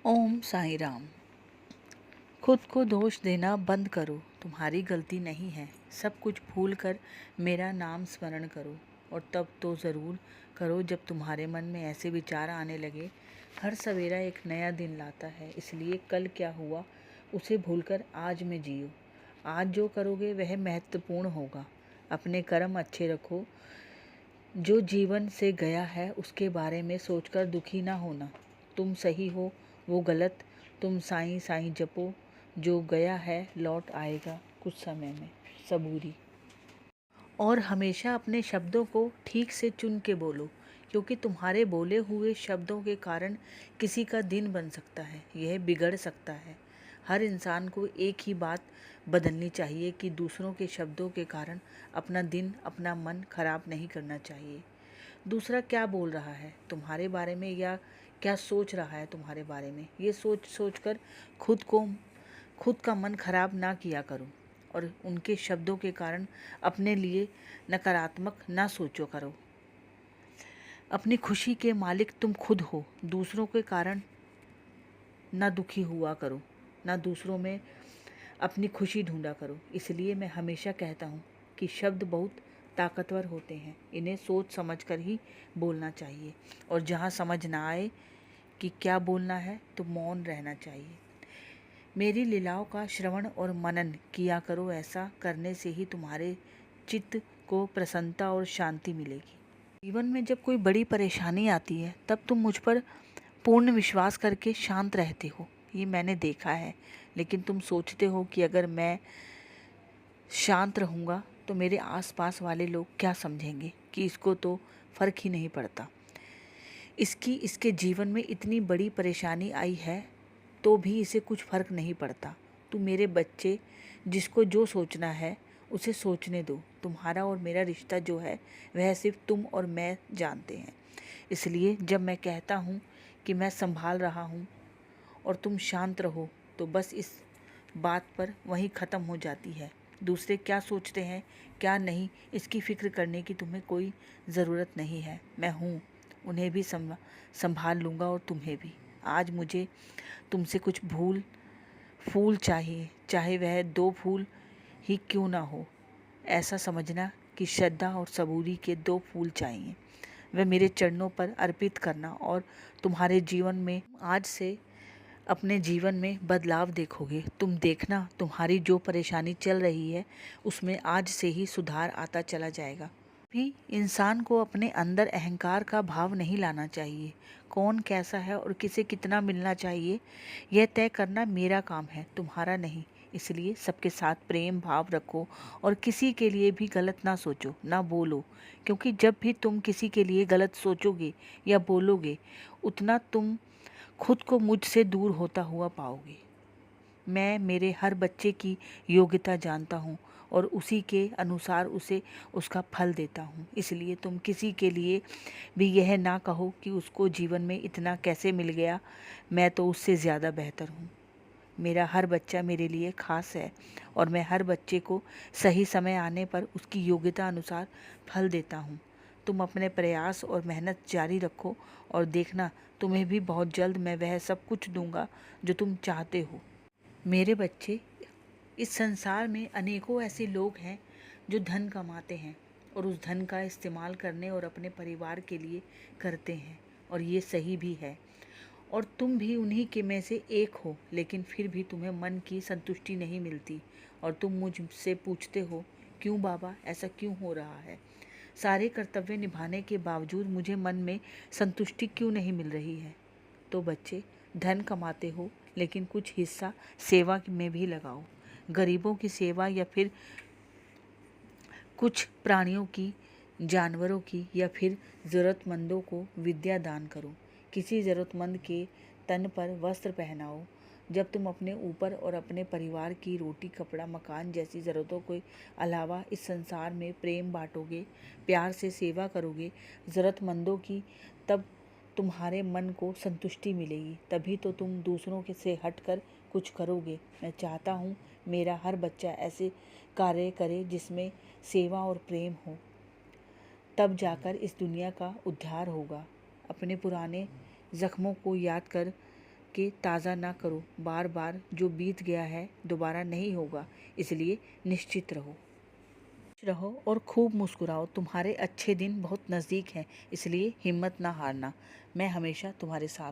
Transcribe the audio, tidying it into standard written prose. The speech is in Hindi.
ओम साईं राम। खुद को दोष देना बंद करो, तुम्हारी गलती नहीं है। सब कुछ भूल कर मेरा नाम स्मरण करो, और तब तो ज़रूर करो जब तुम्हारे मन में ऐसे विचार आने लगे। हर सवेरा एक नया दिन लाता है, इसलिए कल क्या हुआ उसे भूलकर आज में जियो। आज जो करोगे वह महत्वपूर्ण होगा। अपने कर्म अच्छे रखो। जो जीवन से गया है उसके बारे में सोचकर दुखी ना होना। तुम सही हो वो गलत, तुम साईं साईं जपो। जो गया है लौट आएगा कुछ समय में। सबूरी। और हमेशा अपने शब्दों को ठीक से चुन के बोलो, क्योंकि तुम्हारे बोले हुए शब्दों के कारण किसी का दिन बन सकता है, यह बिगड़ सकता है। हर इंसान को एक ही बात बदलनी चाहिए कि दूसरों के शब्दों के कारण अपना दिन, अपना मन खराब नहीं करना चाहिए। दूसरा क्या बोल रहा है तुम्हारे बारे में या क्या सोच रहा है तुम्हारे बारे में, ये सोच सोच कर खुद का मन खराब ना किया करो, और उनके शब्दों के कारण अपने लिए नकारात्मक ना सोचो करो। अपनी खुशी के मालिक तुम खुद हो, दूसरों के कारण ना दुखी हुआ करो, ना दूसरों में अपनी खुशी ढूंढा करो। इसलिए मैं हमेशा कहता हूँ कि शब्द बहुत ताकतवर होते हैं, इन्हें सोच समझ कर ही बोलना चाहिए, और जहाँ समझ ना आए कि क्या बोलना है तो मौन रहना चाहिए। मेरी लीलाओं का श्रवण और मनन किया करो, ऐसा करने से ही तुम्हारे चित्त को प्रसन्नता और शांति मिलेगी। जीवन में जब कोई बड़ी परेशानी आती है तब तुम मुझ पर पूर्ण विश्वास करके शांत रहते हो, ये मैंने देखा है। लेकिन तुम सोचते हो कि अगर मैं शांत रहूँगा तो मेरे आसपास वाले लोग क्या समझेंगे, कि इसको तो फ़र्क ही नहीं पड़ता। इसके जीवन में इतनी बड़ी परेशानी आई है तो भी इसे कुछ फ़र्क नहीं पड़ता। तू मेरे बच्चे, जिसको जो सोचना है उसे सोचने दो। तुम्हारा और मेरा रिश्ता जो है वह सिर्फ तुम और मैं जानते हैं। इसलिए जब मैं कहता हूँ कि मैं संभाल रहा हूँ और तुम शांत रहो, तो बस इस बात पर वहीं ख़त्म हो जाती है। दूसरे क्या सोचते हैं क्या नहीं, इसकी फ़िक्र करने की तुम्हें कोई ज़रूरत नहीं है। मैं हूँ, उन्हें भी संभाल लूँगा और तुम्हें भी। आज मुझे तुमसे कुछ फूल चाहिए, चाहे वह 2 फूल ही क्यों ना हो। ऐसा समझना कि श्रद्धा और सबूरी के 2 फूल चाहिए, वह मेरे चरणों पर अर्पित करना, और तुम्हारे जीवन में आज से अपने जीवन में बदलाव देखोगे। तुम देखना, तुम्हारी जो परेशानी चल रही है उसमें आज से ही सुधार आता चला जाएगा। भी इंसान को अपने अंदर अहंकार का भाव नहीं लाना चाहिए। कौन कैसा है और किसे कितना मिलना चाहिए यह तय करना मेरा काम है, तुम्हारा नहीं। इसलिए सबके साथ प्रेम भाव रखो, और किसी के लिए भी गलत ना सोचो ना बोलो, क्योंकि जब भी तुम किसी के लिए गलत सोचोगे या बोलोगे उतना तुम खुद को मुझसे दूर होता हुआ पाओगे। मैं मेरे हर बच्चे की योग्यता जानता हूँ और उसी के अनुसार उसे उसका फल देता हूँ। इसलिए तुम किसी के लिए भी यह ना कहो कि उसको जीवन में इतना कैसे मिल गया, मैं तो उससे ज़्यादा बेहतर हूँ। मेरा हर बच्चा मेरे लिए खास है, और मैं हर बच्चे को सही समय आने पर उसकी योग्यता अनुसार फल देता हूँ। तुम अपने प्रयास और मेहनत जारी रखो, और देखना तुम्हें भी बहुत जल्द मैं वह सब कुछ दूंगा जो तुम चाहते हो। मेरे बच्चे, इस संसार में अनेकों ऐसे लोग हैं जो धन कमाते हैं और उस धन का इस्तेमाल करने और अपने परिवार के लिए करते हैं, और ये सही भी है। और तुम भी उन्हीं के में से एक हो, लेकिन फिर भी तुम्हें मन की संतुष्टि नहीं मिलती, और तुम मुझसे पूछते हो क्यों बाबा, ऐसा क्यों हो रहा है। सारे कर्तव्य निभाने के बावजूद मुझे मन में संतुष्टि क्यों नहीं मिल रही है। तो बच्चे, धन कमाते हो लेकिन कुछ हिस्सा सेवा में भी लगाओ। गरीबों की सेवा, या फिर कुछ प्राणियों की, जानवरों की, या फिर ज़रूरतमंदों को विद्या दान करो। किसी ज़रूरतमंद के तन पर वस्त्र पहनाओ। जब तुम अपने ऊपर और अपने परिवार की रोटी कपड़ा मकान जैसी ज़रूरतों के अलावा इस संसार में प्रेम बांटोगे, प्यार से सेवा करोगे ज़रूरतमंदों की, तब तुम्हारे मन को संतुष्टि मिलेगी। तभी तो तुम दूसरों के से हटकर कुछ करोगे। मैं चाहता हूँ मेरा हर बच्चा ऐसे कार्य करे जिसमें सेवा और प्रेम हो, तब जाकर इस दुनिया का उद्धार होगा। अपने पुराने जख्मों को याद कर के ताज़ा ना करो। बार बार जो बीत गया है दोबारा नहीं होगा, इसलिए निश्चित रहो। खुश रहो और खूब मुस्कुराओ। तुम्हारे अच्छे दिन बहुत नज़दीक हैं, इसलिए हिम्मत ना हारना। मैं हमेशा तुम्हारे साथ